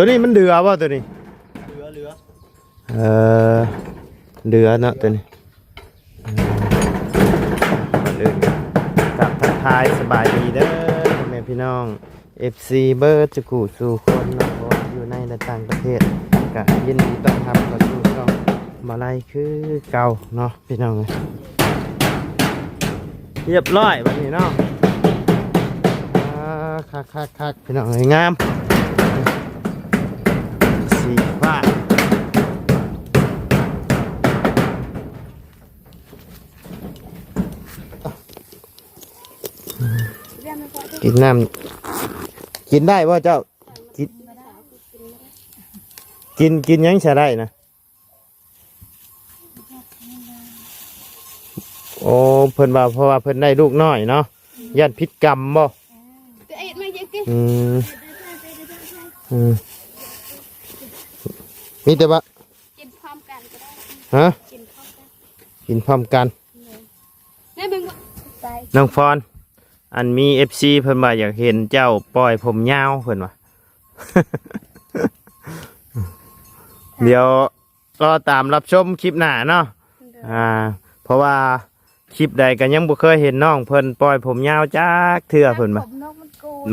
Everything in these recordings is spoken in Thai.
ตัวนี้มันเดือป่ะตัวนี้เรือเดือเนาะตัวนี้เลยกับทักทายสบายดีเด้อพ่อแม่พี่น้อง FC เบิร์ดจะกูสู่คนเนาะอยู่ในและต่างประเทศก็ยินดีต้อนรับเข้าสู่ช่องมาไล่คือเก่าเนาะพี่น้องเรียบร้อยแบบนี้เนาะคักพี่น้องงามสีฟ้ากินน้ำกินได้ป่ะเจ้ากินยังใช้ได้นะโอ้เพิ่นว่าเพราะว่าเพิ่นได้ลูกน้อยเนาะยันพิษกรรมบ่มีแต่ว่ากินพร้อมกันก็ได้ฮะกินพร้อมกันน้องฟอนอันมี FC เพิ่นว่าอยากเห็นเจ้าปล่อยผมยาวเพิ่นว่า เดี๋ยวรอตามรับชมคลิปหน้าเนาะเพราะว่าคลิปใดก็ยังบ่เคยเห็นน้องเพิ่นปล่อยผมยาวจักเทื่อเพิ่นว่า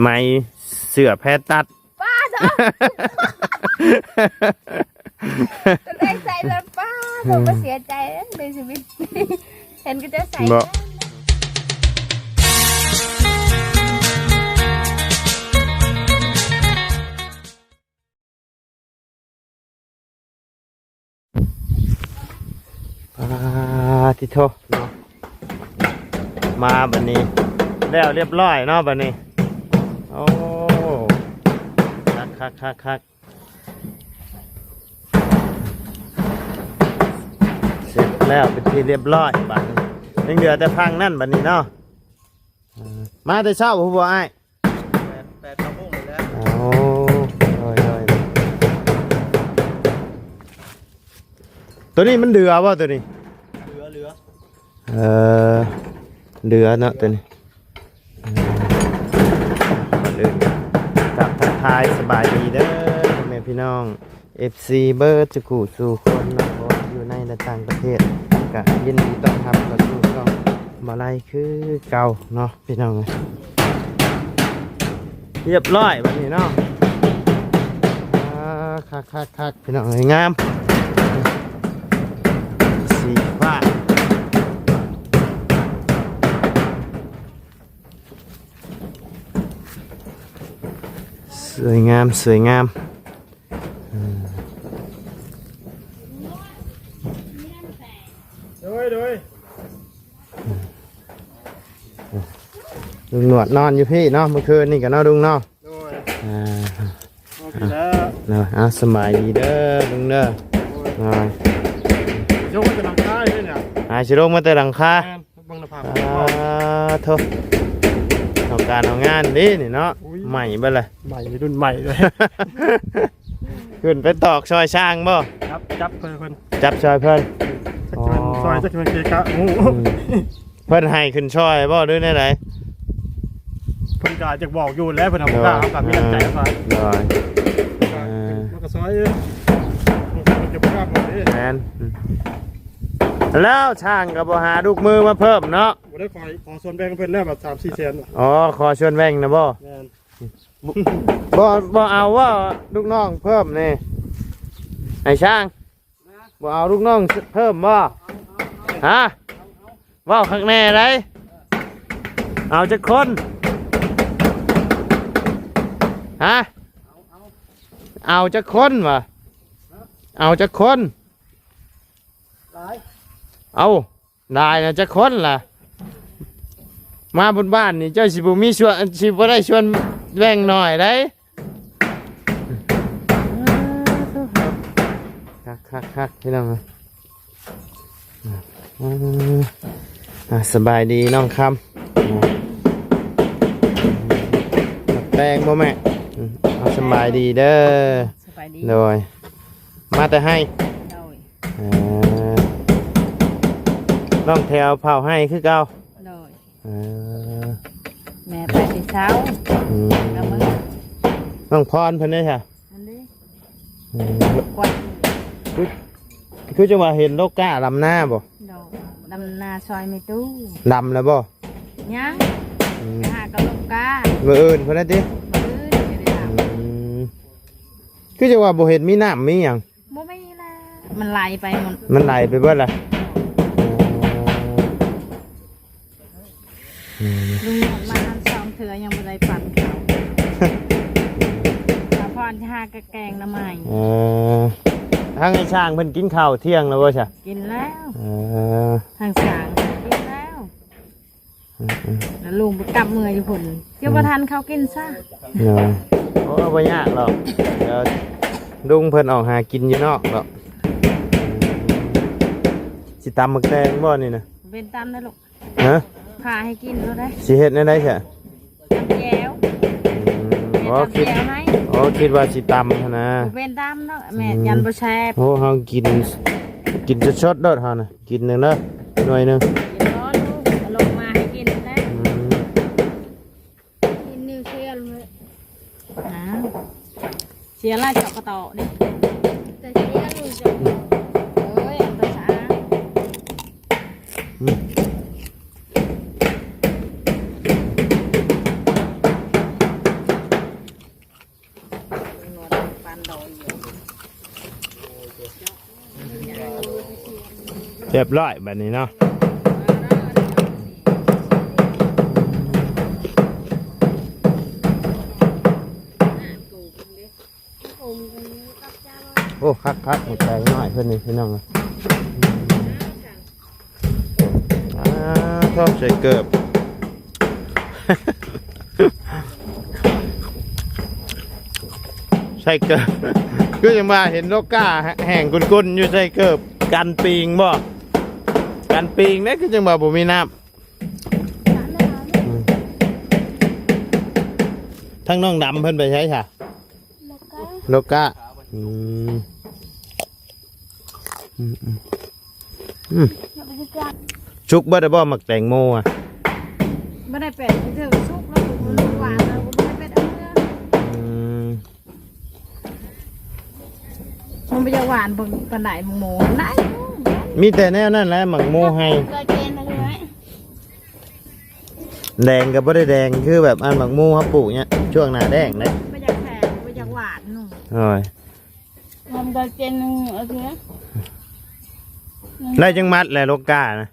ไม่เสื้อแพทตัดป้าจ้ะได้ใส่แล้วป้าผมก็เสียใจในชีวิตเห็นก็จะใส่ที่โทเนาะมาบัดนี้แล้วเรียบร้อยเนาะบัดนี้โอ้คักเสร็จแล้วเป็นที่เรียบร้อยบัดนี้ยังเหลือแต่พังนั่นบัดนี้เนาะมาแต่เช้าผู้บ่อ้าย8 โมงแล้วโอ้ยตัวนี้มันเดือป่ะตัวนี้เดือเนาะตัวนี้เลยกับทักทายสบายดีเด้อพ่อแม่พี่น้อง FC เบิร์ดจะกูสู่คนเนาะอยู่ในและต่างประเทศก็ยินดีต้อนรับเข้าสู่ช่องมาไล่คือเก่าเนาะพี่น้องเรียบร้อยแบบนี้เนาะคักพี่น้องงามสีฟ้าสวยงามโดยลุงหนวดนอนอยู่พี่เนาะเมื่อคืนนี่กับน้าลุงเนาะเอาสบายดีเด้อลุงเด้อโยกมาแต่หลังคาเลยเนี่ยชิโร่มาแต่หลังคาโทษเอาการเอางานดินี่เนาะใหม่ไปเลยใหม่รุ่นใหม่เลยขึ้นไปตอกซอยช่างบ่จับเพิ่นจับซอยเพิ่นซอยจะเป็นเกะงูเพิ่นให้ขึ้นซอยบ่ด้วยไหนเพิ่นก็จะบอกอยู่แล้วเพิ่นเอาข้าวกับมีน้ำใจเข้าไปมันก็ซอยมันจะภาพหมดเลยแมนแล้วช่างก็บ่หาลูกมือมาเพิ่มเนาะบ่ได้ขอส่วนแบ่งเพิ่นแล้วแบบ3-4 แสนอ๋อขอส่วนแบ่งนะบ่บ่เอาว่าลูกน้องเพิ่มนี่ไอ้ช่างบ่เอาลูกน้องเพิ่มบ่ฮะว่าข้างแน่ไรเอาจักคนฮะเอาจักคนวะเอาจักคนเอาได้นะจักคนล่ะมาบนบ้านนี่เจ้าสิบุมีชวนสิบุได้ชวนแบ่งหน่อยได้คักพี่น้องสบายดีน้องคำแตงบ่แม่สบายดีเด้อโดยมาแต่ให้น้องแถวเผาให้คือเก่าแม่ไปที่เช้าน้องพรเพิ่นได้ค่ะ กว่า คือจะว่าเห็นโลก้าลำหน้าบ่ ดอกดำนาซอยไม่ตู้ ลำแล้วบ่ ยังหากระลกกา มืออื่นเพิ่นน่ะติ มือจะได้ท คือจะว่าบ่เห็นมีน้ำมีหยัง ำบ่ไม่ละมันไหลไปหมด มันไหลไปเบิดล่ะ ลุงมาทำ2 เถื่อยังบ่ได้ปั่นเขาสาพรหากระแกงน้ำใหม่ ทางไอ้ช่างเพิ่นกินข้าวเที่ยงแล้วบ่ใช่ กินแล้ว เออ ทางสางกินแล้วแล้วลุงไปกลับเมื่ออยู่พุ่นเดี๋ยวบ่ทันเขากินซะ เนาะโอ้บ่ยากหรอกเดี๋ยวลุงเพิ่นออกหากินอยู่นอกหรอกสิตำหมึกแดงบ่นี่นะ เป็นตามนะลูก ฮะ พาให้กินแล้วได้ สิเฮ็ดแนวใดใช่ ตำแก้ว อ๋อ ตำ คิด แก้วให้ อ๋อคิดว่าสิตำหั้นนะ เป็นตามเนาะแม่ยันบ่แซ่บ โอ้เฮากินสดๆเด้อเฮานะกินหนึงเด้อหน่อยหนึง กินร้อนลูกเอาลงมาให้กินนะ กินนิวเชียลเลย อ้าวเสียราชกระต่อนี่ แต่เชียลอยู่จะ เอ้ยอันตราปันดอยอยู่ เรียบร้อยแบบนี้เนาะโอ้คักๆหมดใจน้อยเพื่อนนี่พี่น้องชอบใส่เกิบ ใส่เกิบ ก็ยังมาเห็นโลก้าแห่งกุนๆอยู่ใส่เกิบกันปิงบ่กันปิงนี่คือจังบ่บ่มีน้ำทั้งน้องดำเพิ่นไปใช้ค่ะ แล้วก็ โลก้าอย่าไปจับ ชุกบ่ได้บ่หมักแตงโมอ่ะ ไม่ได้เป็ดที่เธอสุกแล้วมันหวานแล้วไม่ได้เป็ดเอาเนื้อมันไม่จะหวานปานไหนมึงโมไหน มีแต่แนวนั่นแหละหมักโมให้ ก็เจนเลย แดงกับบ่ได้แดงคือแบบอันหมักโมเขาปลูกเนี่ยช่วงหน้าแดงเลย ไม่อยากแข็งไม่อยากหวานหนู โอ้ย ทำก็เจนนึงโอเค ได้จังมัดแหละโลก้านะ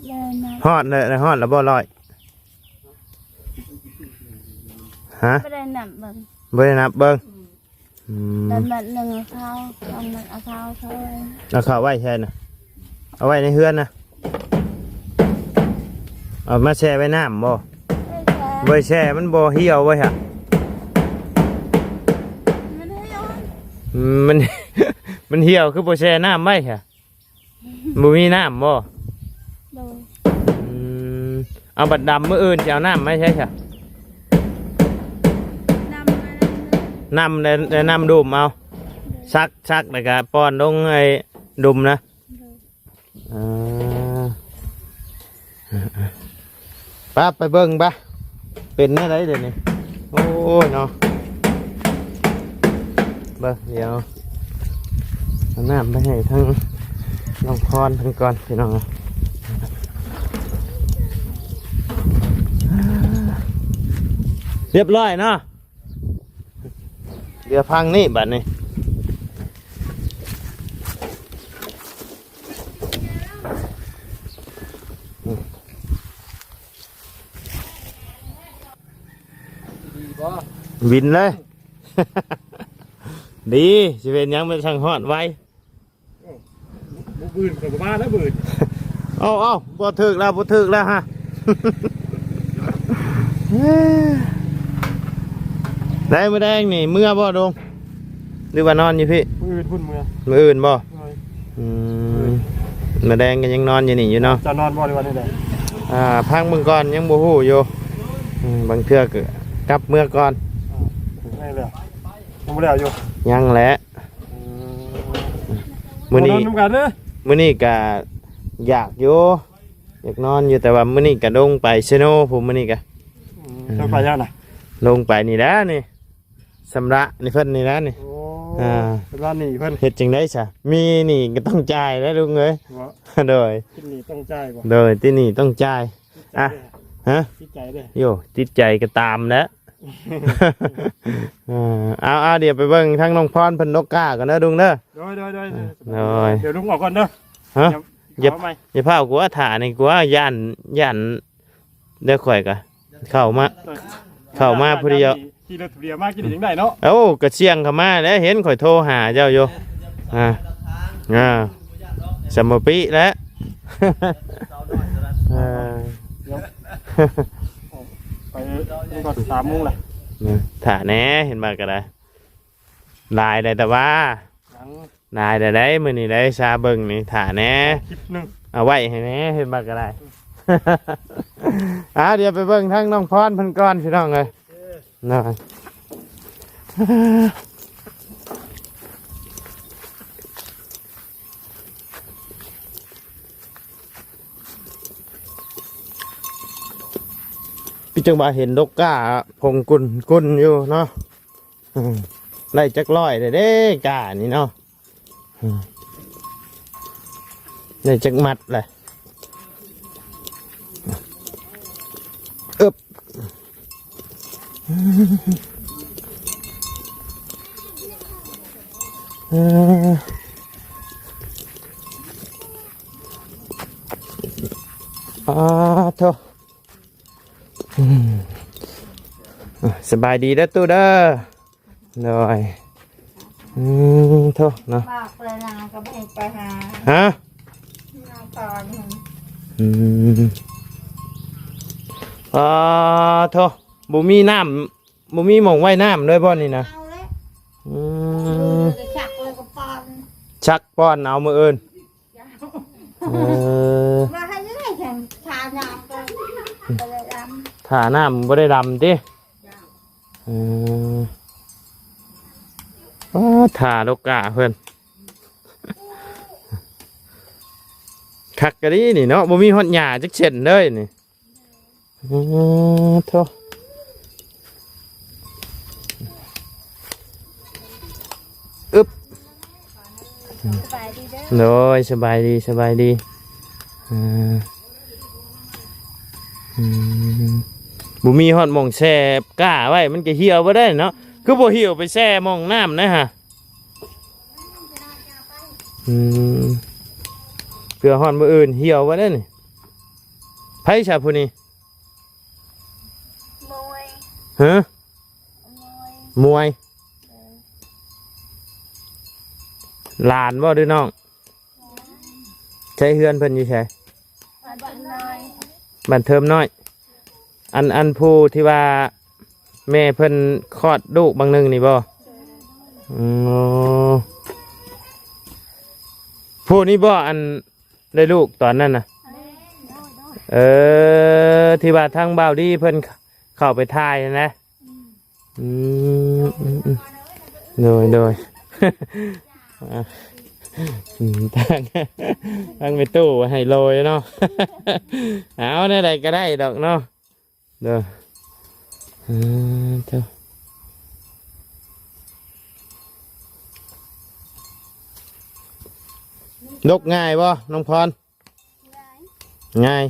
เลยนะ ฮอดเลยฮอดแล้วบ่ร้อยฮะ ไม่ได้หนับแบบ บ่ได้นับเบิ่ง แต่แบบหนึ่งเอาเท้าทำมันเอาเท้าเท่าไหร่ เอาเข้าไว้แช่น่ะเอาไว้ในเฮือนนะเอามาแช่ไว้น้ำบ่ ไม่ใช่บ่แช่มันบ่เหี่ยวไว้ฮะ ไม่ได้ย้อน มัน มันเหี่ยวคือบ่แช่น้ำไว้ฮะบ่มีน้ำบ่ โดย เอาบัดดำมื้ออื่นสิเอาน้ำไม่ใช่ค่ะ นำมาแล้ว น้ำได้น้ำดุมเอาซักแล้วก็ป้อนลงไอ้ดุมนะป้าไปเบิ่งป้าเป็นอะไรเดี๋ยวนี้โอ้ยเนาะเบิ่งเดี๋ยวเอาน้ำไปให้ทั้งน้องพรทั้งก่อนพี่น้องเรียบร้อยเนาะเดี๋ยวพังนี่บัดนี้วินเลย ดีสิเป็นหยังเป็นช่างฮอดไว้ บืนกับบ้านแล้วบืน เอาบ่ถึกแล้วฮะ ได้มื้อแดงนี่เมื่อบ่ดงหรือว่านอนอยู่พี่ บืนพุ่นเมือง มื้ออื่นบ่มื้อแดงก็ยังนอนอยู่นี่อยู่เนาะ จะนอนบ่ในวันนี้แหละ พังเบิ่งก่อนยังบ่ฮู้อยู่บางเทื่อก็กลับเมื่อก่อน ถึงไงเลยยังไม่แล้วอยู่ ยังแหละมื้อนี้ นอนกันเด้อ มื้อนี้ก็อยากอยู่อยากนอนอยู่แต่ว่ามื้อนี้ก็ลงไปเซโนผมมื้อนี้ก็ จะไปยังน่ะ ลงไปนี่แหล้วนี่ สำระนี่เพิ่นนี่นะนี่ โอ้ อ่า เป็นร้านนี่เพิ่น เฮ็ดจังได๋ซะมีนี่ก็ต้องจ่ายแล้วลุงเอ้ย บ่ โดย กินนี่ต้องจ่ายบ่ โดยที่นี่ต้องจ่าย อ่ะ ฮะ คิดใจเด้อ โยจิตใจก็ตามแล้ว เอาเดี๋ยวไปเบิ่งทั้งน้องพรเพิ่นนกกล้ากันเด้อลุงเด้อ โดย โดย เดี๋ยวลุงออกก่อนเด้อ ฮะ เดี๋ยวเอาไหม อย่าพากูว่าถ่านี่กูว่าย่านเด้อข่อยกะเข้ามาผู้เดียว ขี่รถเดียวมากินได้จังได้เนาะ เอ้ากระเชียงเข้ามาแล้วเห็นข่อยโทรหาเจ้าอยู่สมปิแล้ว เดี๋ยวไปลุงก็3 โมงแหละ ถ่าแหน่เห็นมาก็ได้ลายได้แต่ว่า หลัง ลายได้มื้อนี้ได้ชาเบิ่งนี่ถ่าแหน่ คลิปหนึง เอาไว้ให้แหน่เห็นมาก็ได้ เดี๋ยวไปเบิ่งทั้งน้องพรเพิ่นก่อนพี่น้องเอ้ยน้อยพี่จังบ่าเห็นดกก้าพงกุนอยู่เนาะไล่จักร้อยเด้ก้านี่เนาะไล่จักมัดเลยอึบโธ่สบายดีเด้อตู้เด้อหน่อยโธ่เนาะ บอกเลยนะก็ไม่ไปหา ฮะ น้องก่อน โธ่บ่มีน้ำบ่มีหม่องไว้น้ำด้วยบ่นี่นะ เอาเลย อืม ชักเลยก็ปอน ชักป้อนเอามืออื่นเออ มาให้ยังไงแข่งชาหยาบกันไปเลยด ถ่าน้ำบ่ได้ดำติถ่าลูกกะเพิ่นคักกะดีนี่เนาะบ่มีฮอดหญ้าจักเช่นเลยนี่โธ่อึบ ำสบายดีเด้อ โดยสบายดีบุมีฮอดหมองแช่ก้าไว้มันก็เหี่ยวบ่ได้เนาะคือบ่เหี่ยวไปแช่หมองน้ำนะฮะเพื่อฮอดมื้ออื่นเหี่ยวบ่ได้นี่ไผชาผู้นี้ มวย ฮะ มวย มวยหลานบ่ด้วยน้องใช้เฮือนเพิ่นอยู่ไส มาบ้านน้อย บ้านเทิมน้อย อันผู้ที่ว่าแม่เพิ่นคลอดลูกบางหนึงนี่บ่ผู้นี้บ่อันได้ลูกตอนนั้นน่ะที่ว่าทางบ่าวดีเพิ่นเข้าไปถ่ายนะโดย ตั้งไปตู้ให้โรยเนาะ เอาได้ไรก็ได้ดอกเนาะเด้อเจ้าลกง่ายบ่น้องพรง่าย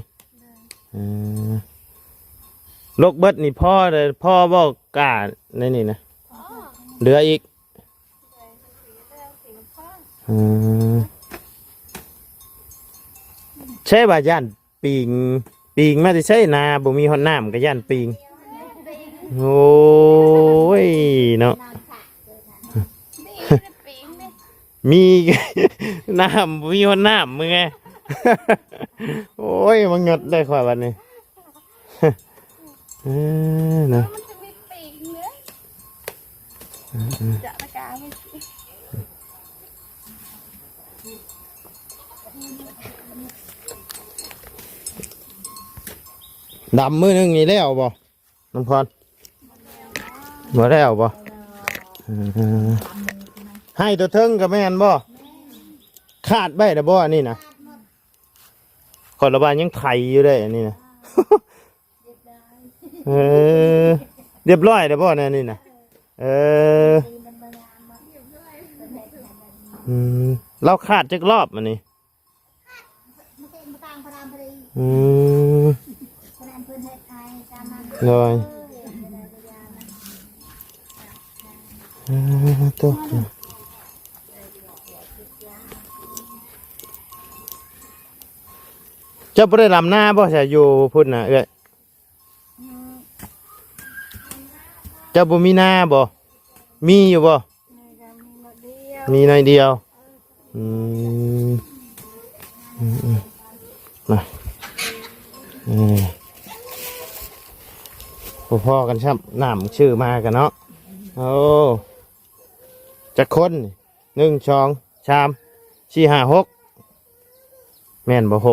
ลกเบิดนี่พ่อเลยพ่อบอกกาในนี่นะเหลืออีกใช่ป่ะย่านปิงมาจะใช่นาบ่มีหอนน้ำกับย่านปิงโอ้ยเนาะมี น้ำบ่มีหอนน้ำมึงไง โอ้ยมันเงดได้ขวาวันนี้ เนาะ มันจะมีปีกเนื้อจะตะการไม่สิ ดำมือนึงนี่แล้วบ่น้องพรบ่แล้วบ่ให้ตัวเทิงกับแม่นบ่ขาดใบนะบ่อันนี้นะขอระบายยังไข่อยู่ได้อันนี้นะ เรียบร้อยแล้วบ่เนี่ยนี่นะ เออเราขาดจักรอบมันนี่เลยตัวเจ้าบ่ได้ลำหน้าบ่ใช่อยู่พุ่นน่ะเอ้ยเจ้าบ่มีหน้าบ่มีอยู่บ่มีหน่อยเดียวมาพ่อกันช่ำน้ำชื่อมากันเนาะโอ้จะคน1 2 3 4 5 6แม่นบ่6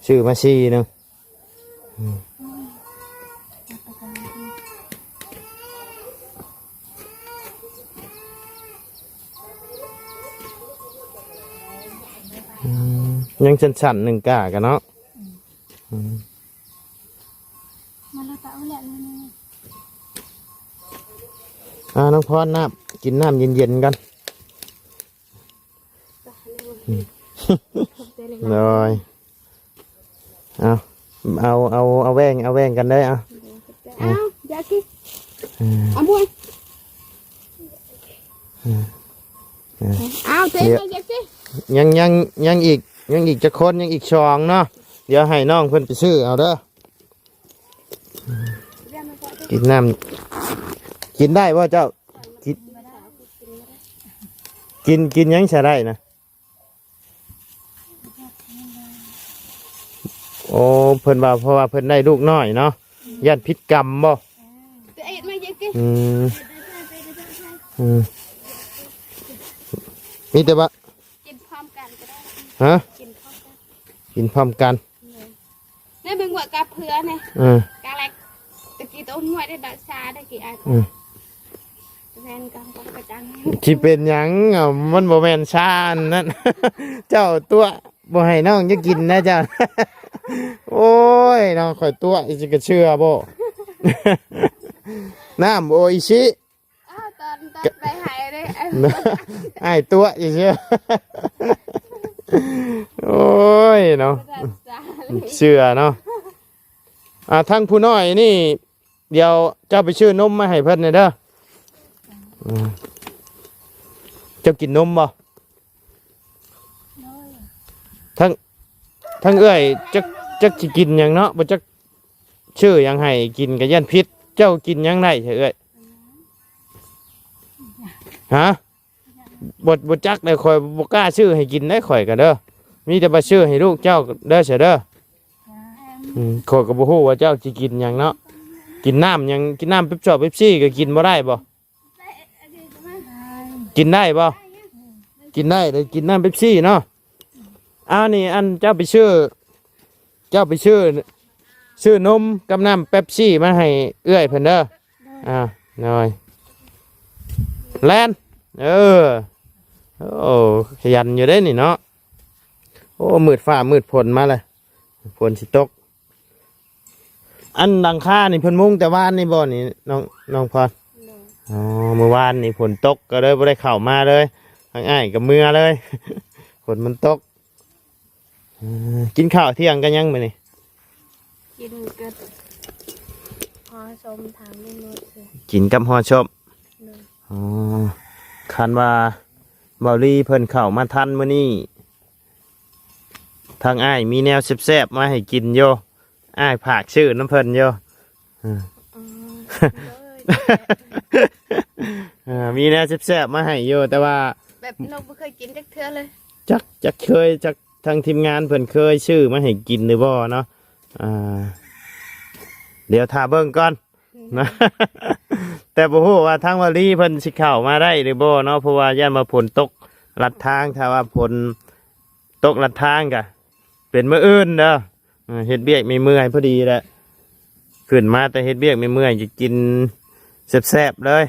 ชื่อมา4นึงยังสั่นๆ1 กะกันเนาะน้องพรน้ำกินน้ำเย็นๆกันเลยเอาแว่งกันได้เอาอยากกินเอาบุ้ยเอาเต้นอยากกินยังอีกจะคนยังอีกช่องเนาะเดี๋ยวให้น้องเพิ่นไปซื้อเอาเด้อกินน้ำกินได้ป่ะเจ้ากินยังใช้ได้นะโอ้เพิ่นว่าเพราะว่าเพิ่นได้ลูกน้อยเนาะย่านพิษกรรมบ่มีแต่ว่ากินพร้อมกันก็ได้ฮะกินพร้อมกันนี่เป็นหัวกาเพื่อเนี่ยกาอะไรตะกี้ต้นหัวได้ดอกชาได้กี่อันแมนกันกระจังที่เป็นหยังมันบ่แม่นชานั่นเจ้าตัวบ่ให้น้องจะกินนะเจ้าโอ้ยน้องข่อยตัวจะกระเชื่อบ่น้ำโออิชิตอนไปหายเลยไอ้ตัวอีเชื่อโอ้ยเนาะเชื่อเนาะทั้งผู้น้อยนี่เดี๋ยวเจ้าไปชื่อนมมาให้เพิ่นหน่อยเด้อเจ้ากินนมบ่ทั้งเอ้ยจักสิกินหยังเนาะบ่จักชื่อหยังให้กินกับยันพิษเจ้ากินหยังได้เถอะเอ้ยฮะบทจักเลยคอยบกล้าชื่อให้กินได้ข่อยกันเด้อมีแต่มาชื่อให้ลูกเจ้าเด้อเสียเด้อข่อยก็บ่ฮู้ว่าเจ้าสิกินหยังเนาะกินน้ำยังกินน้ำเป๊ปซี่ก็กินบ่ได้บ่กินได้บ่กินได้เลยกินน้ำเป๊ปซี่เนาะนี่อันเจ้าไปชื่อนมกับน้ำเป๊ปซี่มาให้เอื้อยเพิ่นเด้อหน่อยแลนโอ้ขยันอยู่ได้นี่เนาะโอ้มืดฟ้ามืดฝนมาเลยฝนสิตกอันดังค่านี่เพิ่นมุงแต่ว่านนี่บ่นี่น้องพรเมื่อวานนี่ฝนตกก็เลยบ่ได้เข้ามาเลยทั้งอ้ายกับเมื่อเลยฝนมันตกกินข้าวเที่ยงกันยังมื้อนี่กินกับหอชมทางนี่หมดกินกับหอชมคันว่าเบาลี่เพิ่นเข้ามาทันมื้อนี้ทางอ้ายมีแนวแซ่บๆมาให้กินโยอ้ายผากชื่อน้ำเพิ่นโยมีแนวแซ่บๆมาให้โยแต่ว่าแบบเราไม่เคยกินจักเทื่อเลยจักเคยจักทางทีมงานเพิ่นเคยชื่อมาให้กินหรือบ่เนาะเดี๋ยวท่าเบิ่งก่อนนะแต่บ่ฮู้ว่าทางวารีเพิ่นสิเข้ามาได้หรือบ่เนาะเพราะว่าย่านมาฝนตกลัดทางถ้าว่าฝนตกลัดทางก็เป็นมื้ออื่นเด้อเฮ็ดเบียกไม่เมื่อยพอดีแหละขึ้นมาแต่เฮ็ดเบียกไม่เมื่อยจะกินแซ่บๆเลย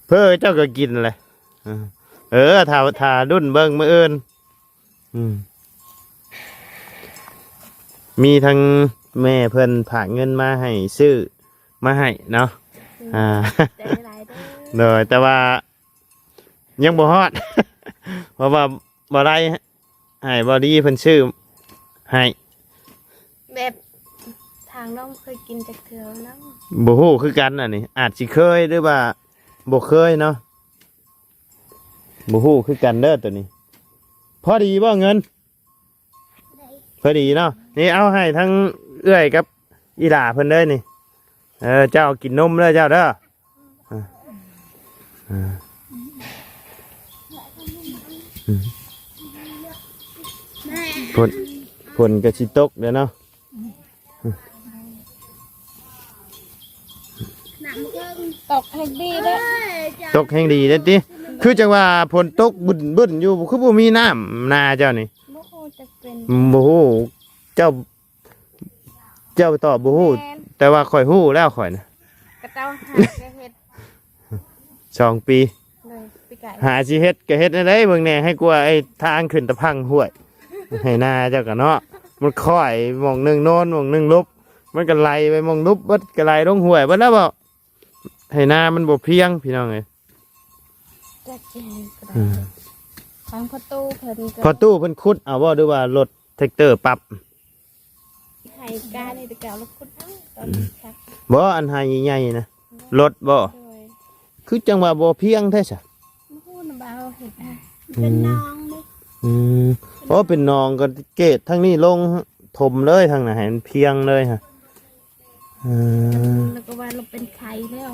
เพื่อเจ้าก็กินเลยถ้ารุ่นเบิ่งมื้ออื่นมีทั้ง แม่เพิ่นฝากเงินมาให้ซื้อมาให้เนาะใจหลายเด้อ เลยแต่ว่ายังบ่ฮอด เพราะว่าบ่ได้ให้บ่ดีเพิ่นซื้อให้ แบบทางน้องเคยกินจากเธอเนาะ บ่ฮู้คือกันอันนี้อาจสิเคยหรือว่าบ่เคยเนาะบ่ฮู้คือกันเด้อตัวนี้พอดีบ่เงินพอดีเนาะนี่เอาให้ทั้งเอื้อยกับอีหล่าเพิ่นเด้อนี่เจ้ากินนมเด้อเจ้าเด้อผลกระชิตกเดี๋ยวเนาะ ตกให้ดีเด้อ ตกแห่งดีเด้อติคือจังว่าฝนตกบึ้นอยู่คือบ่มีน้ำนาเจ้านี่ บ่ฮู้จะเป็น บ่ฮู้เจ้าตอบบ่ฮู้แต่ว่าข่อยฮู้แล้วข่อยนะ กระเจ้าหาแกเฮ็ด 2 ปี เลยปีไก่ หาสิเฮ็ดก็เฮ็ดได้เบิ่งแหน่ให้กลัวไอ้ทางขึ้นตะพังห้วย ให้นาเจ้าก็เนาะมันค่อยหม่องหนึงโน่นหม่องหนึงลบมันก็ไหลไปหม่องลบเบิดก็ไหลลงห้วยเบิดแล้วบ่ให้นามันบ่เพียงพี่น้องเอ้ย จะกินก็ได้ทางประตูเพิ่นก็ พอตู้เพิ่นขุดเอาบ่หรือว่ารถแท็กเตอร์ปรับ ให้กาได้แต่เก่าแล้วคุณเอาตอนนี้ครับ บ่อันหายใหญ่ๆนะรถบ่ โดย คือจังว่าบ่เพียงแท้ซะ บ่ฮู้นำบ่าวเฮ็ดให้ เป็นน้องดิ โอ้เป็นหนองก็เกตทั้งนี้ลงถมเลยทางไหนให้มันเพียงเลยฮะ แล้วก็ว่าเราเป็นไข่แล้ว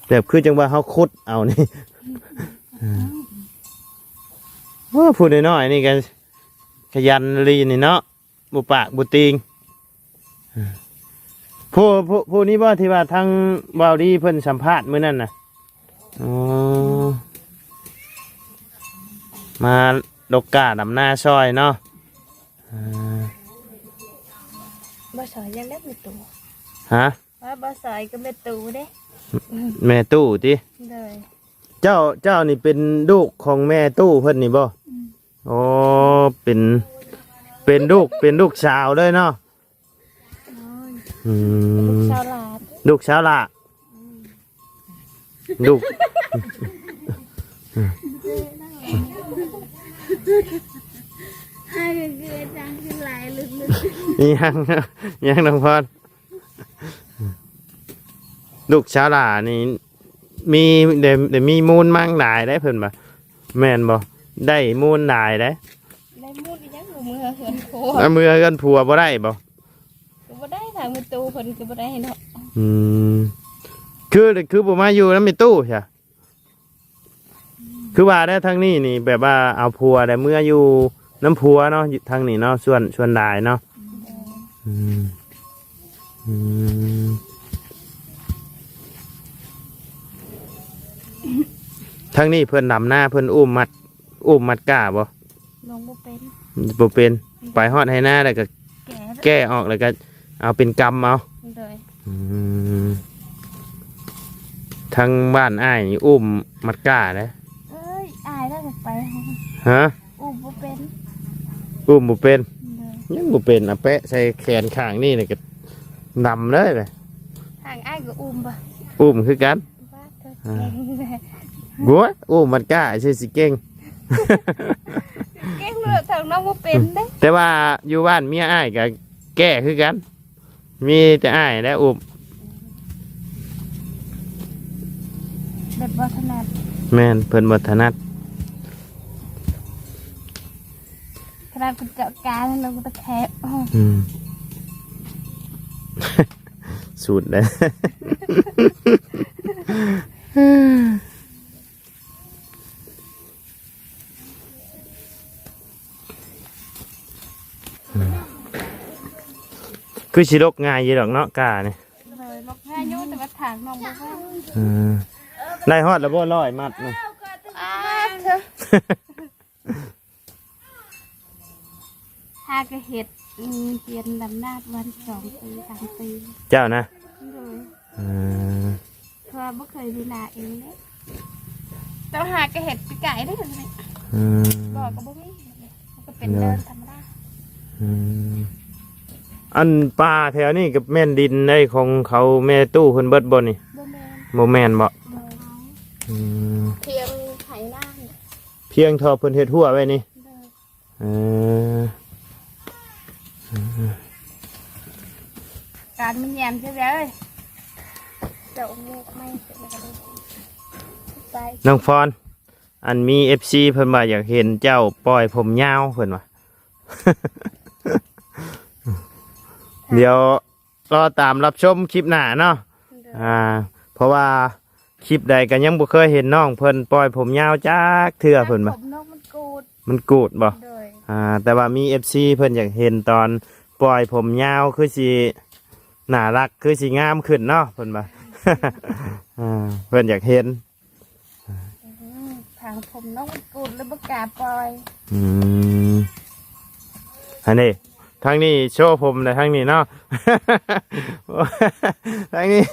แบบคือจังว่าเฮาขุดเอานี่ว่าพูดน้อยๆนี่กันขยันลีนี่เนาะบ่ปากบ่ติงผู้นี้บ่ที่ว่าทางบ่าวดีเพิ่นสัมภาษณ์มื้อนั้นน่ะอ๋อมาดกกาดำหน้าซอยเนาะ บ่สอยยังได้ไม่ตู ฮะ ว่าบ่สอยก็ไม่ตูเด้ แม่ตู้ติ เลย เจ้านี่เป็นลูกของแม่ตู้เพิ่นนี่บ่อ๋อเป็นลูกสาวเลยเนาะ โอ้ย อืม ชาวลาด ลูกสาวละลูก ให้เกิดจังขึ้นหลายลึก ยังน้องพรลูกสาวละนี่มีเดี๋ยวมีมูลมั่งหลายได้เพิ่นบ่แม่นบ่ได้มูลหลายได้ ได้มูดอีหยังมือเหือนโค เอามือกันผัวบ่ได้บ่ ก็บ่ได้ทางไม่ตูเพิ่นก็บ่ได้เนาะ อืมคือผมมาอยู่แล้วมีตู้ใช่คือว่าได้ทั้งนี้นี่แบบว่าเอาผัวแต่เมื่ออยู่น้ำผัวเนาะทางนี้เนาะส่วนได้เนาะอืมอืมทางนี้เพื่อนดำหน้าเพื่อนอุ้มมัดก้าบ่ ลงบ่เป็น บ่เป็นไปฮอดให้หน้าแล้วก็ แก่ แก้ออกแล้วก็เอาเป็นกรรมเอา เลย อืมทางบ้านอ้ายนี่อุ้มมัดก้าเลย เอ้ยอายแล้วจะไป ฮะ อุ้มบ่เป็น อุ้มบุเป็น เลย ยังบุเป็นอ่ะแปะใส่แขนข้างนี่เลยก็ดำเลยเลย ทางอ้ายก็อุ้มบ่ อุ้มคือกัน ว่าเธอเก่งแหละ บัวอุ้มมันกล้าใช่สิเก่ง เก่งเลยทางน้องบ่เป็นเด้ แต่ว่าอยู่บ้านเมียอ้ายก็แก้คือกัน มีแต่อ้ายและอุ้ม แบบบ่ถนัด แม่นเพิ่นบ่ถนัด ขนาดกูเจาะกลางแล้วกูตะแคบ อืม สูตรเลย คือชิลกง่ายอยู่ดอกเนาะกาเนี่ย เลยลกง่ายอยู่แต่ว่าทางน้องบ่ว่า ได้ฮอดแล้วบ่ร้อยมัดนี่ อ้าเธอหากระเห็ดเปลี่ยนลำนาดวัน2 ปี 3 ปี เจ้านะ เลย อืม เพราะว่าบ่เคยเวลาเองเลยต้องหากระเห็ดปีไก่ได้เลย บอกก็บ่มีมันก็เป็นเดินธรรมดา อันป่าแถวนี้กับแม่นดินได้ของเขาแม่ตู้เพิ่นเบิดบ่นี่ บ่แม่น บ่แม่นบ่ บ่เพียงไถนาเนี่ย เพียงเทอเพิ่นเฮ็ดหัวไว้นี่ เด้อ เออ การมันแยมใช่เลยเจ้างูไม่เสร็จแล้วก็เลยไป น้องฟอนอันมี FC เพิ่นว่าอยากเห็นเจ้าปล่อยผมยาวเพิ่นว่า เดี๋ยวรอตามรับชมคลิปหน้าเนาะ เด้อ เพราะว่าคลิปใดก็ยังบ่เคยเห็นน้องเพิ่นปล่อยผมยาวจักเทื่อเพิ่นบ่ ผมนกมันกูด มันกูดบ่ โดย แต่ว่ามี FC เพิ่นอยากเห็นตอนปล่อยผมยาวคือสิน่ารักคือสิงามขึ้นเนาะเพิ่นว่า เพิ่นอยากเห็น ทางผมนกมันกูดแล้วบกล้าปล่อย อันนี้ทางนี้โชว์ผมเลยทางนี้เนาะ ทางนี้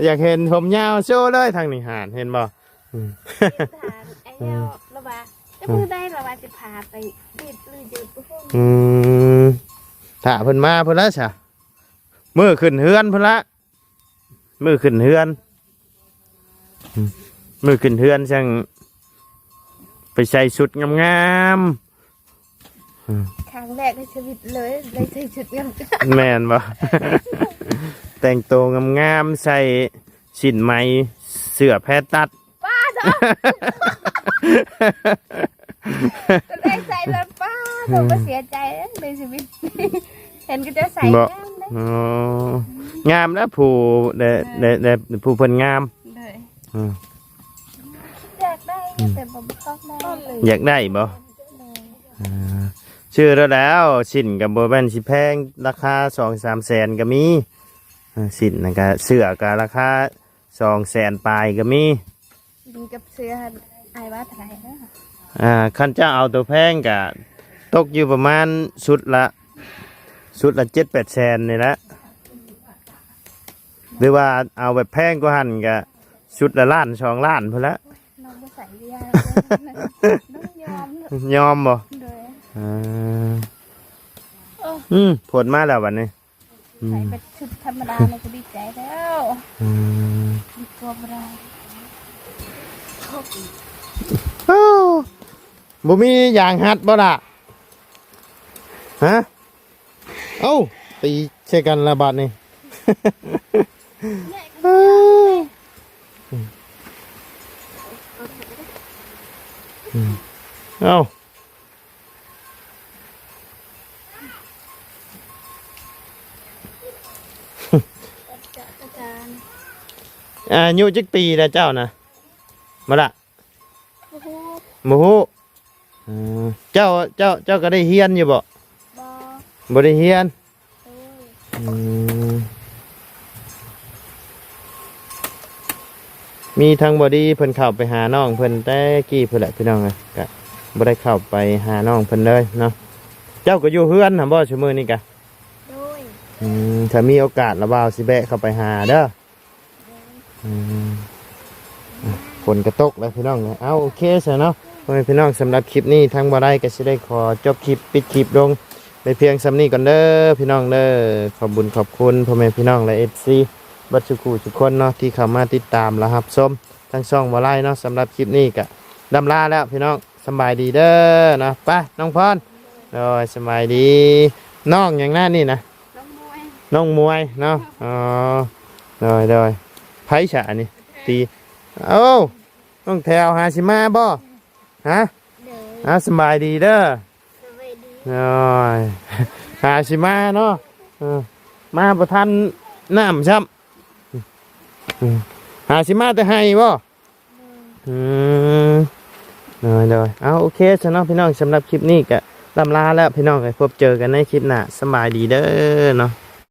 อยากเห็นผมยาวโชว์เลยทางนี้หานเห็นบ่ ทางไอ้เจ้าระบาจะมือได้ระบาจะพาไปบีดลือยืดไปพุ่ง ถ้าเพิ่นมาเพิ่นละซะมือขึ้นเฮือนเพิ่นละมือขึ้นเฮือนมือขึ้นเฮือนจังไปใส่ชุดงาม ครั้งแรกในชีวิตเลยได้ใส่ชุดงาม ๆแม่นบ่ แต่งตัวงามๆใส่ชิ้นไหมเสื้อแพทตัด ป้าจ้ะก็ได้ใส่แล้วป้าผมก็เสียใจในชีวิต เห็นก็จะใส่งามเลย อ๋องามแล้วผู้ได้ผู้เพิ่นงาม เลย อืม อยากได้แต่ผมไม่ต้องได้เลย อยากได้บ่ชื่อแล้วสินกับโบแมนสิแพงราคา2-3 แสนก็มีสินนะก็เสื้อก็ราคา2 แสนปลายก็มี กินกับเสื้อไอ้ว่าเท่าไหร่นะ คันเจ้าเอาตัวแพงก็ตกอยู่ประมาณชุดละ7-8 แสนนี่แหละหรือว่าเอาแบบแพงก็หันก็ชุดละล้าน2 ล้านพุ่นละ น้องไม่ใส่เบียร์น้องยอม ยอมบ่ เลย ผลมาแล้ววันนี้ ใส่เป็นชุดธรรมดาเลยก็ดีใจแล้วดีกว่าไม่ได้ บ่มีอย่างหัดบ่ล่ะฮะเอ้าตีใช่กันละบาดนี่ เอ้า อาจารย์ อายุจักปีแล้วเจ้านะมาละ โอ้โห โมโหเจ้าก็ได้เฮียนอยู่บ่ บอ บ่ได้เฮียน เอ้ย มีทางบอดี้เพิ่นเข้าไปหาน้องเพิ่นแต่กี้เพิ่นแหละพี่น้องเลยก็บ่ได้เข้าไปหาน้องเพิ่นเลยเนาะเจ้าก็อยู่เฮือนน่ะบ่ชั่วมื้อนี้กะ ด้วย ถ้ามีโอกาสละบ่าวสิแบะเข้าไปหาเด้อฝนกระตกแล้วพี่น้องเลยเอาโอเคซะเนาะพ่อแม่พี่น้องสำหรับคลิปนี้ทางบ่ได้ก็สิได้ขอจบคลิปปิดคลิปลงไปเพียงสำนี้ก่อนเด้อพี่น้องเด้อขอบคุญขอบคุณพ่อแม่พี่น้องและ FC บัดสุขุทุกคนเนาะที่เข้ามาติดตามและรับชมทั้งช่องบ่ไล่เนาะสำหรับคลิปนี้ก็ดำลาแล้วพี่น้องสบายดีเด้อเนาะไปน้องพรโดยสบายดีน้องอย่างนั้นนี่นะ น้องมวย น้องมวยเนาะอ๋อโดยไผฉะนี่ตีเอ้าน้องแถวหาสิมาบ่ฮะ เด้อ สบายดีเด้อ สวัสดี โอ้ยหาสิมาเนาะมาประทันน้ำช้ำหาสิมาแต่ให้บ่เลยเอาโอเคสำหรับพี่น้องสำหรับคลิปนี้ก็ลำลาแล้วพี่น้องไปพบเจอกันในคลิปหน้าสบายดีเด้อเนาะ